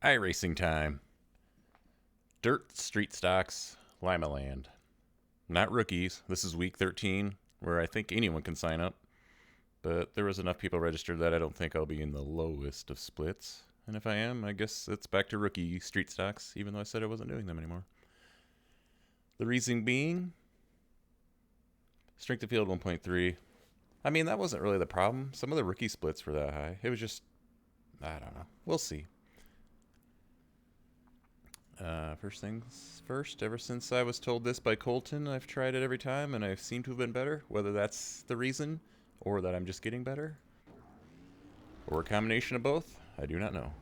iRacing time. Dirt street stocks, Limaland. Not rookies. This is week 13, where I think anyone can sign up. But there was enough people registered that I don't think I'll be in the lowest of splits. And if I am, I guess it's back to rookie street stocks, even though I said I wasn't doing them anymore. The reason being, strength of field 1.3. I mean, that wasn't really the problem. Some of the rookie splits were that high. It was just, I don't know. We'll see. First things first, ever since I was told this by Colton, I've tried it every time, and I seem to have been better. Whether that's the reason, or that I'm just getting better, or a combination of both, I do not know.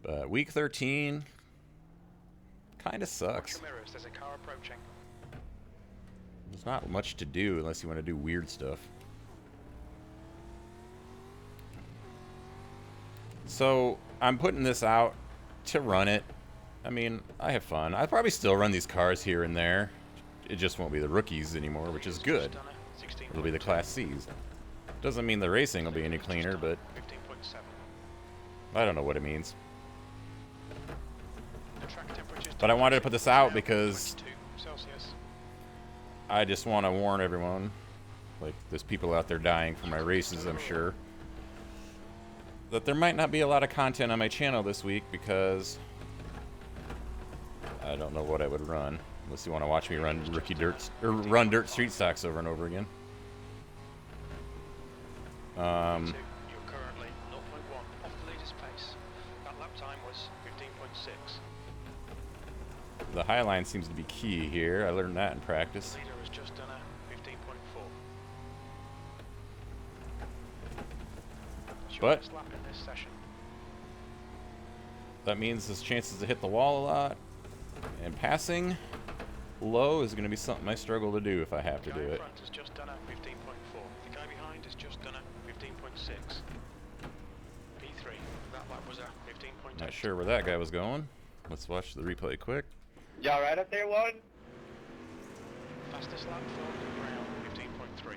But week 13 kind of sucks. There's a car approaching. There's not much to do unless you want to do weird stuff. So I'm putting this out to run it. I mean, I have fun. I'll probably still run these cars here and there. It just won't be the rookies anymore, which is good. It'll be the Class Cs. Doesn't mean the racing will be any cleaner, but I don't know what it means. But I wanted to put this out because I just want to warn everyone. Like, there's people out there dying for my races, I'm sure. That there might not be a lot of content on my channel this week because I don't know what I would run. Unless you want to watch me run rookie dirt or run dirt street stocks over and over again. You're currently 0.1 off the leader's pace. That lap time was 15.6. The high line seems to be key here. I learned that in practice. The leader has just done a 15.4. But lap in this session. That means there's chances to hit the wall a lot. And passing low is going to be something I struggle to do if I have to do it. The guy in front has just done a 15.4. The guy behind has just done a 15.6. P3. That lap was a 15.8. Not sure where that guy was going. Let's watch the replay quick. Y'all right up there, one? Fastest lap for Brown, 15.3.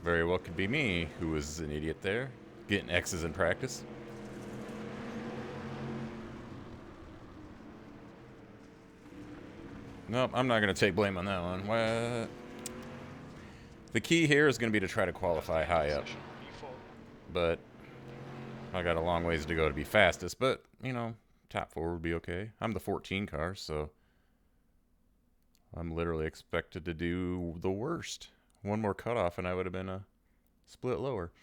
Very well could be me, who was an idiot there. Getting X's in practice. Nope, I'm not going to take blame on that one. What? The key here is going to be to try to qualify high up. But I got a long ways to go to be fastest. But, you know, top 4 would be okay. I'm the 14 car, so I'm literally expected to do the worst. One more cutoff and I would have been a split lower.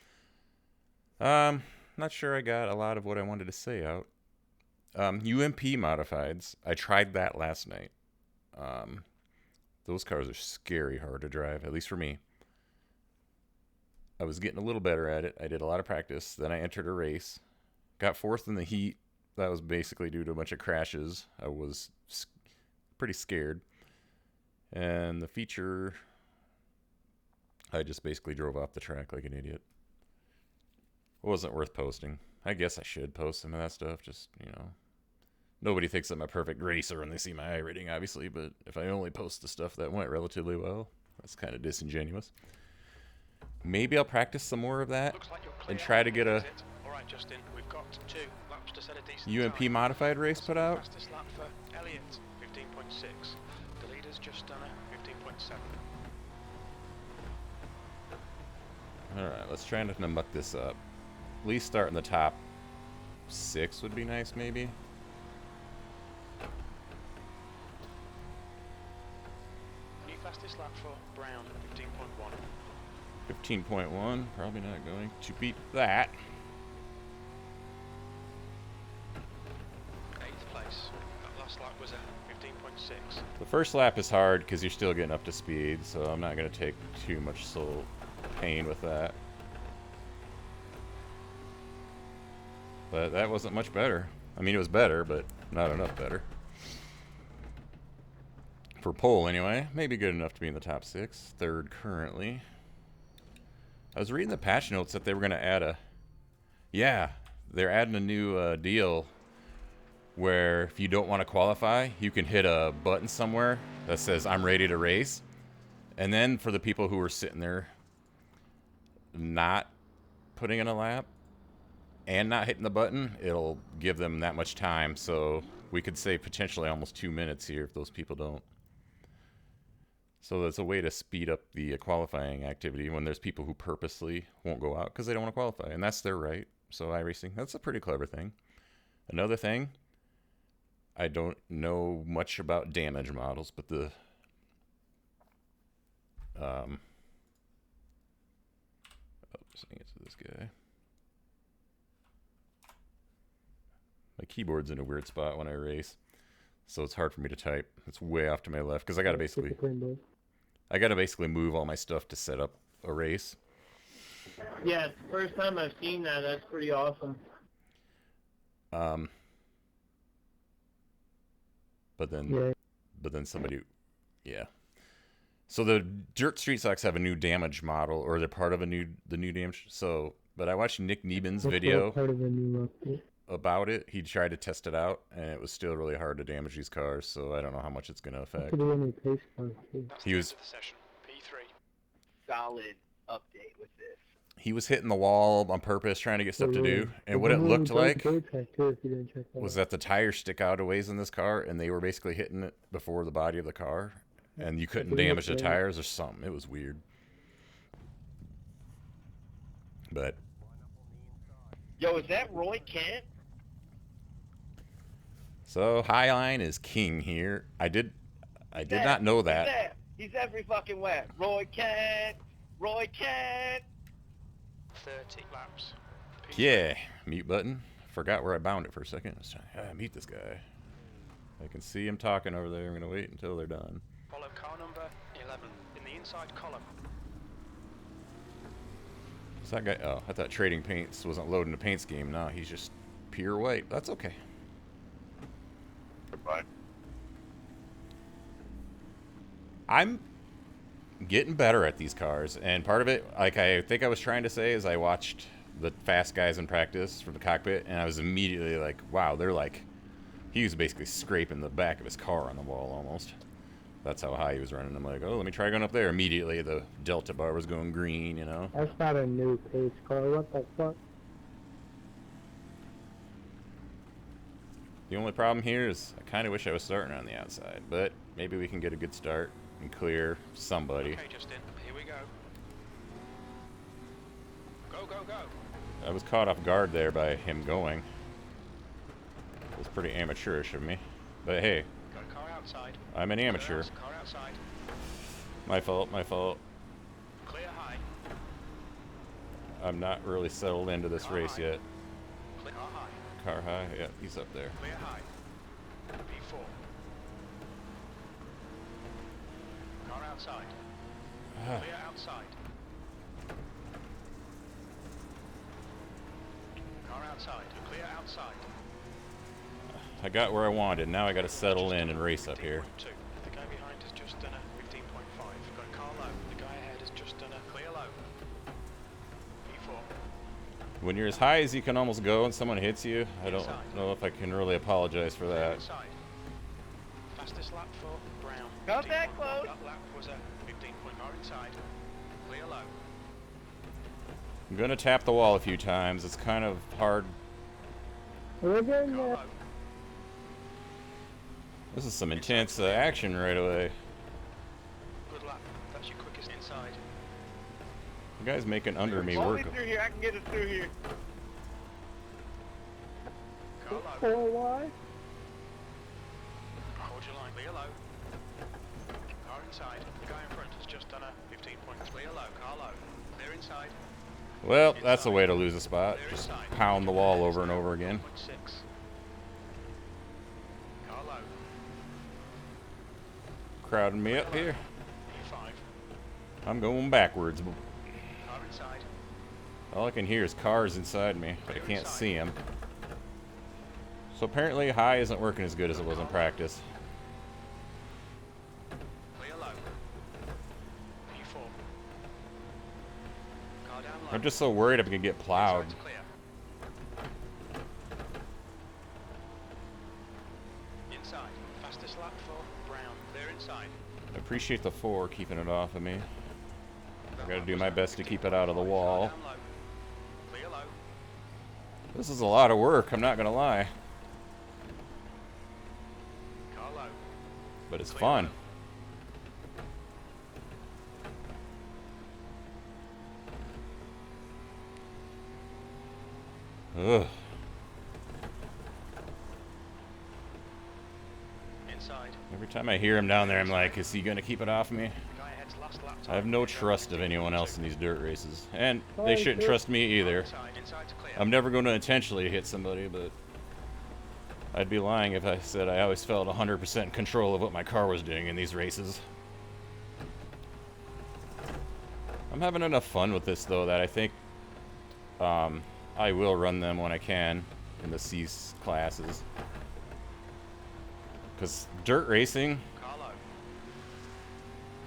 Not sure I got a lot of what I wanted to say out. UMP modifieds. I tried that last night. Those cars are scary hard to drive, at least for me. I was getting a little better at it. I did a lot of practice. Then I entered a race. Got 4th in the heat. That was basically due to a bunch of crashes. I was pretty scared. And the feature, I just basically drove off the track like an idiot. It wasn't worth posting. I guess I should post some of that stuff, just, you know. Nobody thinks I'm a perfect racer when they see my iRating, obviously, but if I only post the stuff that went relatively well, that's kind of disingenuous. Maybe I'll practice some more of that and try to get a Alright, Justin, we've got 2 laps to set a decent UMP time. modified race put out. Fastest lap for Elliott, 15.6. The leader's just done a 15.7. Alright, let's try not to muck this up. At least start in the top 6 would be nice, maybe. New fastest lap for Brown, 15.1. 15.1, probably not going to beat that. 8th place. That last lap was a 15.6. The first lap is hard because you're still getting up to speed, so I'm not going to take too much soul pain with that. But that wasn't much better. I mean, it was better, but not enough better. For pole, anyway. Maybe good enough to be in the top 6. 3rd currently. I was reading the patch notes that they were going to add a... Yeah, they're adding a new deal where if you don't want to qualify, you can hit a button somewhere that says, I'm ready to race. And then for the people who were sitting there not putting in a lap, and not hitting the button, it'll give them that much time. So we could save potentially almost 2 minutes here if those people don't. So that's a way to speed up the qualifying activity when there's people who purposely won't go out because they don't want to qualify, and that's their right. So iRacing, that's a pretty clever thing. Another thing, I don't know much about damage models, but the just saying it to this guy. My keyboard's in a weird spot when I race, so it's hard for me to type. It's way off to my left because I gotta basically move all my stuff to set up a race. Yeah, it's the first time I've seen that. That's pretty awesome. But then somebody, yeah. So the Dirt Street Socks have a new damage model, or they're part of the new damage. So, but I watched Nick Nieben's video about it. He tried to test it out, and it was still really hard to damage these cars. So I don't know how much it's going to affect. He was P3. Solid update with this. He was hitting the wall on purpose, trying to get stuff to do. And what it looked like was that the tires stick out a ways in this car, and they were basically hitting it before the body of the car. And you couldn't damage the tires or something. It was weird. But Yo, is that Roy Kent? so Highline is king here. I did not know that. He's every fucking where. Roy Kent. 30 laps. P3. Yeah, mute button. Forgot where I bound it for a second. I was trying to mute this guy. I can see him talking over there. I'm gonna wait until they're done. Follow car number 11 in the inside column. Is that guy? Oh, I thought Trading Paints wasn't loading the paint scheme. No, he's just pure white. That's okay. Goodbye. I'm getting better at these cars, and part of it, like I think I was trying to say, is I watched the fast guys in practice from the cockpit, and I was immediately like, wow, they're like, he was basically scraping the back of his car on the wall almost. That's how high he was running. I'm like, oh, let me try going up there. Immediately, the Delta bar was going green, you know? That's not a new pace car. What the fuck? The only problem here is I kind of wish I was starting on the outside, but maybe we can get a good start and clear somebody. Okay, Justin, here we go. Go, go, go. I was caught off guard there by him going. It was pretty amateurish of me. But hey, Got a car outside. I'm an amateur. Car outside. My fault, my fault. Clear high. I'm not really settled into this race yet. Clear car high. Car high, yeah, he's up there. Clear high. P4. Car outside. Clear outside. Car outside. Clear outside. I got where I wanted. Now I got to settle in and race up here. 15.2. The guy behind has just done a 15.5. Got a car low. The guy ahead has just done a clear low. P4. When you're as high as you can almost go and someone hits you, I don't know if I can really apologize for that. Inside. Fastest lap for Brown. Not that 15.1. close. That lap was a 15 point car inside. Clear low. I'm going to tap the wall a few times. It's kind of hard. We're getting Car there. low. This is some intense action right away. Good lap. That's your quickest inside. The guy's making under me Hold work. me through here. I can get us through here. Car low. 4Y. Hold your line. Clear low. Car inside. The guy in front has just done a 15 point clear low. Car low. Clear inside. Well, that's a way to lose a spot. Clear Just inside. pound the wall over and over again. 6. Car low. Crowding me up here. P5. I'm going backwards. Car inside. All I can hear is cars inside me, but I can't see them. So apparently high isn't working as good as it was in practice. Clear low. P4. Car down low. I'm just so worried I'm going to get plowed. Inside's clear. Inside. Fastest lap for Brown. Clear inside. I appreciate the 4 keeping it off of me. I got to do my best to keep it out of the wall. Car down low. Clear low. This is a lot of work, I'm not gonna lie. Car low. But it's Clear fun. Ugh. Inside. Every time I hear him down there, I'm like, is he gonna keep it off me? The guy ahead's last lap I have time. no trust of anyone else in these dirt races. And they Sorry, shouldn't sir. trust me either. Inside to clear. I'm never going to intentionally hit somebody, but I'd be lying if I said I always felt 100% control of what my car was doing in these races. I'm having enough fun with this, though, that I think I will run them when I can in the C classes. Because dirt racing Car low.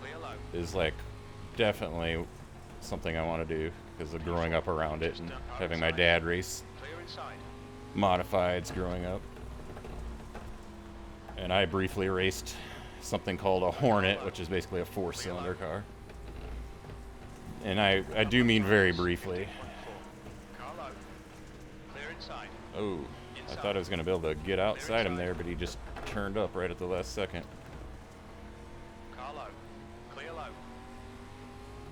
Clear low. is like definitely something I want to do because of growing up around it and having my dad race Clear inside. modifieds growing up. And I briefly raced something called a Hornet, which is basically a 4-cylinder car. And I do mean very briefly. Car low. Clear inside. Oh, I thought I was going to be able to get outside him there, but he just turned up right at the last second. Car low. Clear low.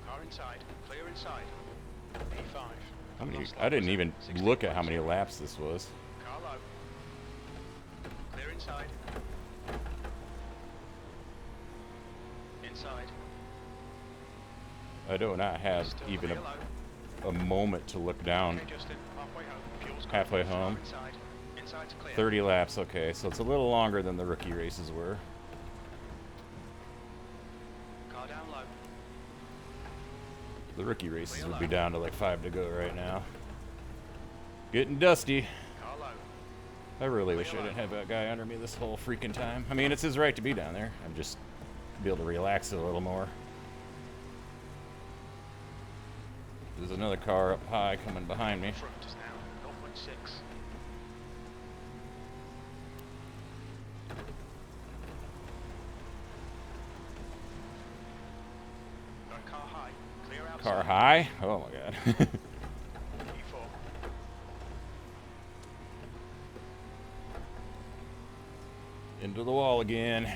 Car inside. Clear inside. P5. How many? Last lap I didn't was even 16.0. look at how many laps this was. Car low. Clear inside. Inside. I do not have Still even clear low. a moment to look down. Okay, Justin. Halfway home. Fuel's good. Halfway Car home. Inside. Inside to clear. 30 laps, okay, so it's a little longer than the rookie races were. Car down low. The rookie races would be down to like 5 to go right now. Getting dusty. Car low. I really wish I didn't have that guy under me this whole freaking time. I mean, it's his right to be down there. I'm just be able to relax it a little more. There's another car up high coming behind me. Front is now 0.6. Got car high. Clear outside. Car high? Oh my god. E4. Into the wall again.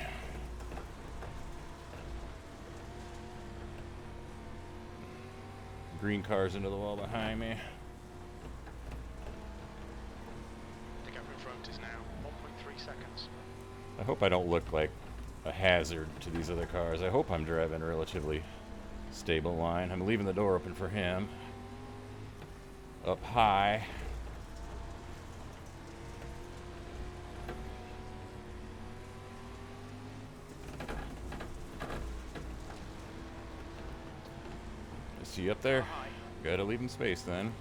Green car's into the wall behind me. The gap in front is now 1.3 seconds. I hope I don't look like a hazard to these other cars. I hope I'm driving a relatively stable line. I'm leaving the door open for him. Up high. Is he up there? High. Gotta leave him space then.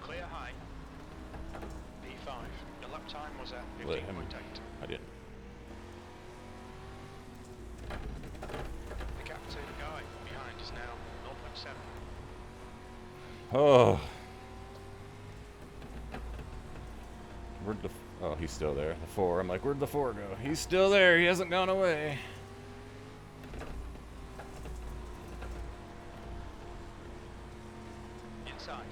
Clear high. P5. Your lap time was at Let 15.8. him. I didn't. The gap to the guy behind is now 0.7. Oh. Where'd the... Oh, he's still there. The 4. I'm like, where'd the 4 go? He's still there. He hasn't gone away. Inside.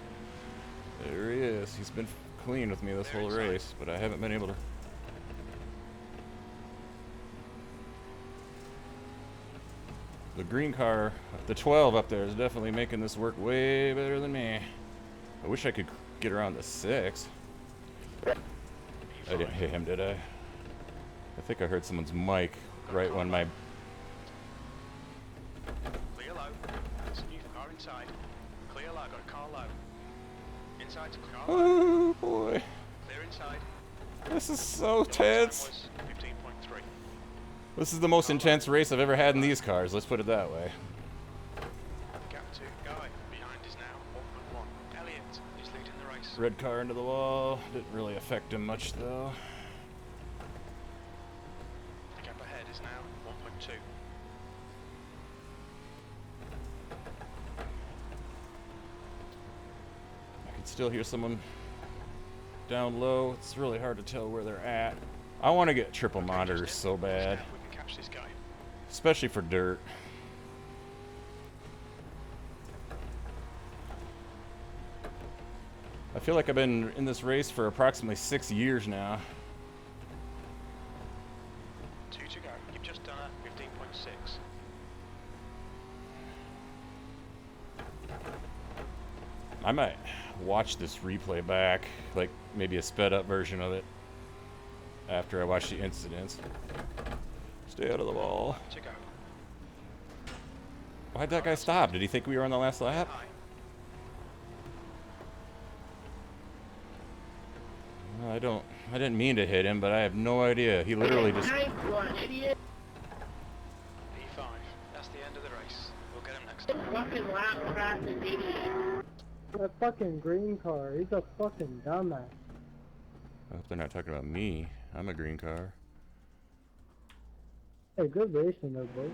There he is. He's been clean with me this whole race, but I haven't been able to... The green car, the 12 up there, is definitely making this work way better than me. I wish I could get around the 6. I didn't hit him, did I? I think I heard someone's mic right when my... Clear low. That's a new car inside. Clear low. Got a car low. Inside to car low. Oh boy. Clear inside. This is so Your lap time tense. was 15.3. This is the most intense race I've ever had in these cars, let's put it that way. Gap to guy behind is now 1.1. Elliot is leading the race. Red car into the wall. Didn't really affect him much though. The gap ahead is now 1.2. I can still hear someone down low. It's really hard to tell where they're at. I want to get triple monitors so bad, Now we can catch this guy. especially for dirt. I feel like I've been in this race for approximately 6 years now. 2 to go. You've just done a 15.6. I might watch this replay back, like maybe a sped up version of it, after I watch the incidents. Stay out of the wall. 5 to go. Why'd that guy stop? Did he think we were on the last lap? High. Well, I didn't mean to hit him, but I have no idea. He literally just... Nice one, idiot. P5. That's the end of the race. We'll get him next time. Fucking lap practice, idiot. That fucking green car, he's a fucking dumbass. I hope they're not talking about me. I'm a green car. Hey, good racing though, boy.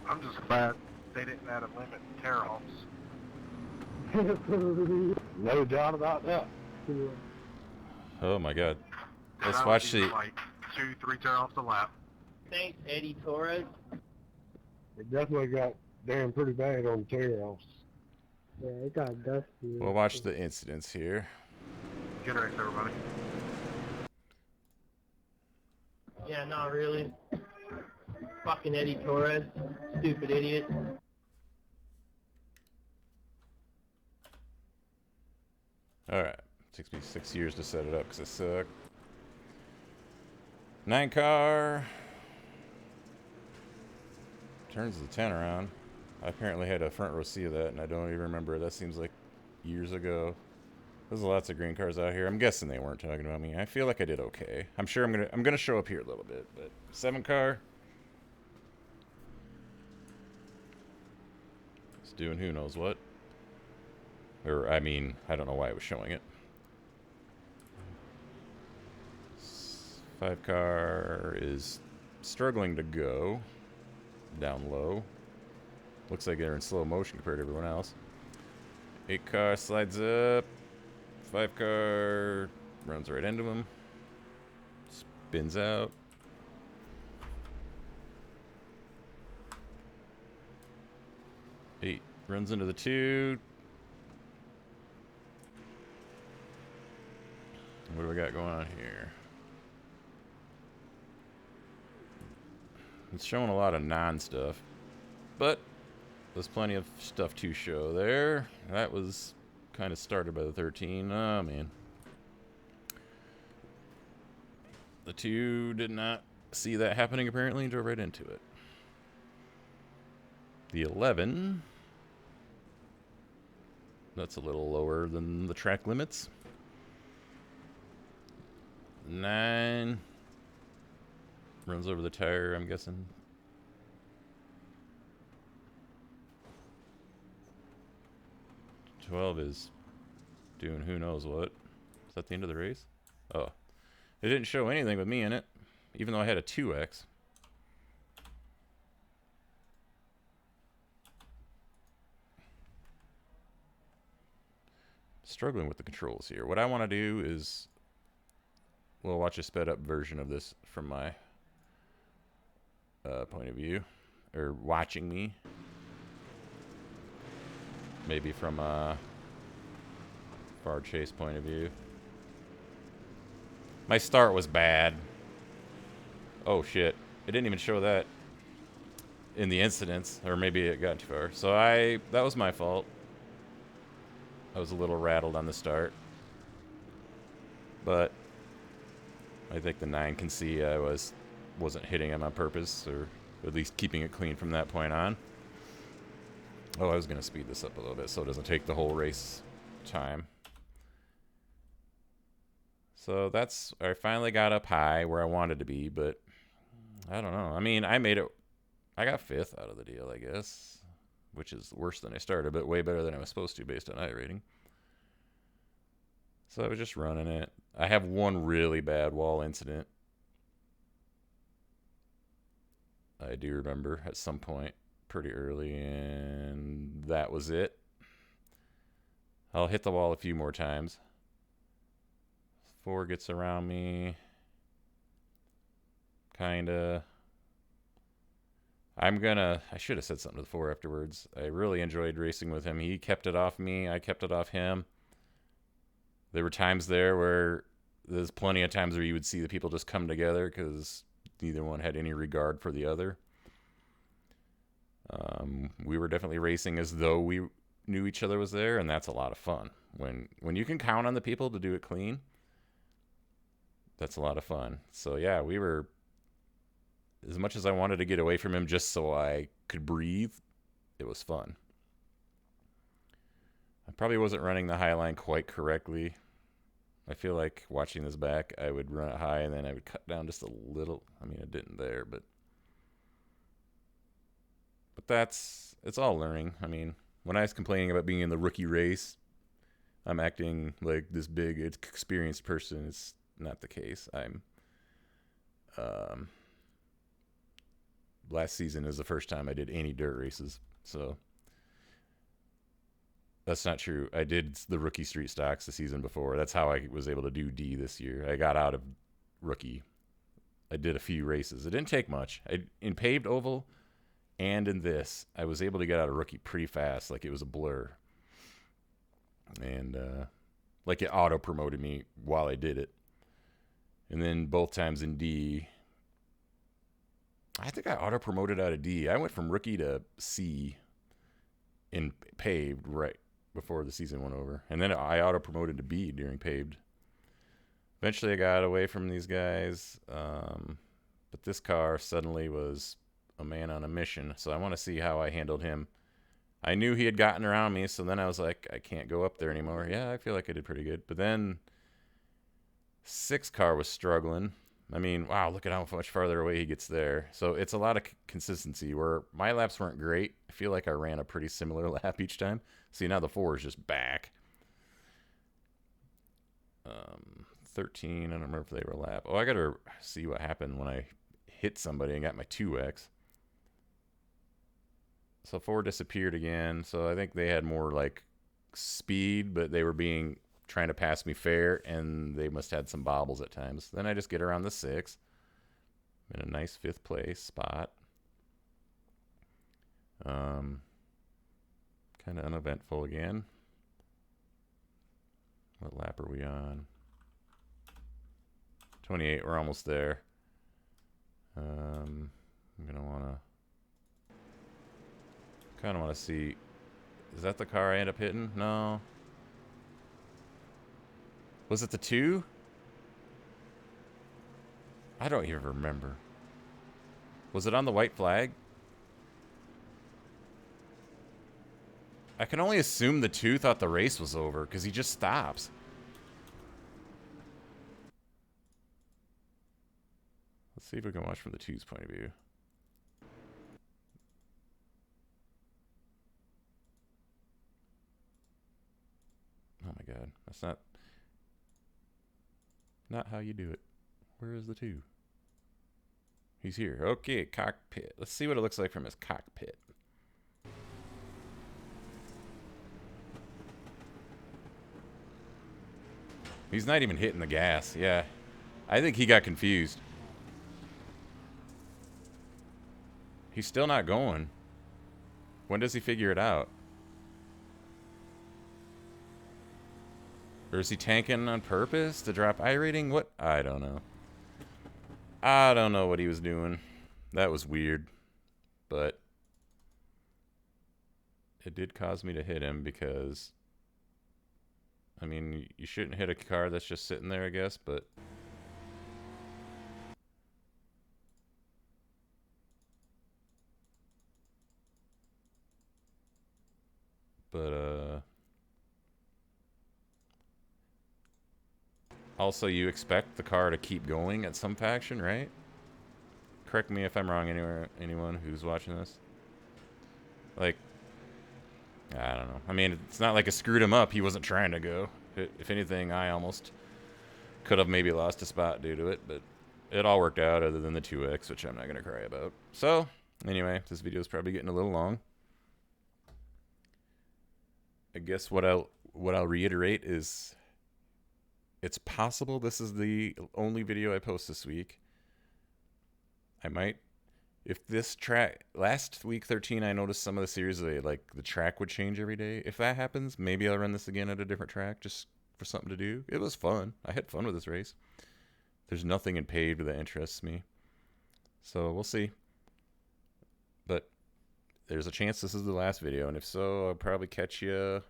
I'm just glad they didn't add a limit to tear-offs. No doubt about that. Oh my god. Let's That watch would be the... like 2-3 tear-offs a lap. Thanks, Eddie Torres. It definitely got damn pretty bad on tear-offs. Yeah, it got dusty. We'll watch the incidents here. Good race, everybody. Yeah, not really. Fucking Eddie Torres. Stupid idiot. Alright. Takes me 6 years to set it up because I suck. 9 car. Turns the 10 around. I apparently had a front row seat of that, and I don't even remember. That seems like years ago. There's lots of green cars out here. I'm guessing they weren't talking about me. I feel like I did okay. I'm sure I'm gonna show up here a little bit, but 7 car. It's doing who knows what. Or I mean, I don't know why I was showing it. 5 car is struggling to go. Down low. Looks like they're in slow motion compared to everyone else. 8 car slides up. 5 car runs right into him. Spins out. 8 runs into the 2. What do we got going on here? It's showing a lot of non-stuff, but there's plenty of stuff to show there. That was kind of started by the 13. Oh, man. The 2 did not see that happening, apparently, and drove right into it. The 11. That's a little lower than the track limits. 9. Runs over the tire, I'm guessing. 12 is doing who knows what. Is that the end of the race? Oh. It didn't show anything with me in it, even though I had a 2X. Struggling with the controls here. What I want to do is... we'll watch a sped up version of this from my point of view, or watching me. Maybe from a far chase point of view. My start was bad. Oh shit. It didn't even show that in the incidents, or maybe it got too far. So that was my fault. I was a little rattled on the start. But I think the 9 can see I wasn't hitting him on purpose, or at least keeping it clean from that point on. Oh, I was going to speed this up a little bit so it doesn't take the whole race time. So I finally got up high where I wanted to be, but I don't know. I mean, I got 5th out of the deal, I guess, which is worse than I started, but way better than I was supposed to based on iRating. So I was just running it. I have one really bad wall incident. I do remember at some point pretty early, and that was it. I'll hit the wall a few more times. 4 gets around me. Kinda. I should have said something to the 4 afterwards. I really enjoyed racing with him. He kept it off me. I kept it off him. There were times there where there's plenty of times where you would see the people just come together because neither one had any regard for the other. We were definitely racing as though we knew each other was there, and that's a lot of fun. When you can count on the people to do it clean, that's a lot of fun. So yeah, we were, as much as I wanted to get away from him just so I could breathe, it was fun. I probably wasn't running the high line quite correctly. I feel like watching this back, I would run it high and then I would cut down just a little. I mean, I didn't there, but it's all learning. I mean, when I was complaining about being in the rookie race, I'm acting like this big, experienced person. It's not the case. Last season is the first time I did any dirt races, so that's not true. I did the rookie street stocks the season before. That's how I was able to do D this year. I got out of rookie. I did a few races. It didn't take much. In paved oval and in this, I was able to get out of rookie pretty fast, like it was a blur. And like it auto promoted me while I did it. And then both times in D, I think I auto promoted out of D. I went from rookie to C in paved right before the season went over. And then I auto promoted to B during paved. Eventually I got away from these guys. But this car suddenly was a man on a mission. So I want to see how I handled him. I knew he had gotten around me, so then I was like, I can't go up there anymore. Yeah, I feel like I did pretty good. But then 6 car was struggling. I mean, wow, look at how much farther away he gets there. So it's a lot of consistency where my laps weren't great. I feel like I ran a pretty similar lap each time. See, now the 4 is just back. 13, I don't remember if they were lap. Oh, I got to see what happened when I hit somebody and got my 2X. So 4 disappeared again. So I think they had more like speed, but they were trying to pass me fair, and they must have had some bobbles at times. Then I just get around the 6. I'm in a nice 5th place spot. Kind of uneventful again. What lap are we on? 28, we're almost there. I'm gonna kind of want to see, is that the car I end up hitting? No. Was it the 2? I don't even remember. Was it on the white flag? I can only assume the 2 thought the race was over because he just stops. Let's see if we can watch from the 2's point of view. Oh my god, that's not how you do it. Where is the 2? He's here. Okay, cockpit. Let's see what it looks like from his cockpit. He's not even hitting the gas. Yeah. I think he got confused. He's still not going. When does he figure it out? Or is he tanking on purpose to drop iRating? What? I don't know. I don't know what he was doing. That was weird. But it did cause me to hit him because, I mean, you shouldn't hit a car that's just sitting there, I guess, but also you expect the car to keep going at some faction, right? Correct me if I'm wrong, anyone who's watching this. Like, I don't know. I mean, it's not like it screwed him up. He wasn't trying to go. If anything, I almost could have maybe lost a spot due to it, but it all worked out other than the 2X, which I'm not going to cry about. So, anyway, this video is probably getting a little long. I guess what I'll reiterate is it's possible this is the only video I post this week. I might If this track last week 13, I noticed some of the series the track would change every day. If that happens, maybe I'll run this again at a different track just for something to do. It was fun. I had fun with this race. There's nothing in paved that interests me, so we'll see. But there's a chance this is the last video, and if so, I'll probably catch you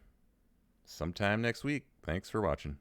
sometime next week. Thanks for watching.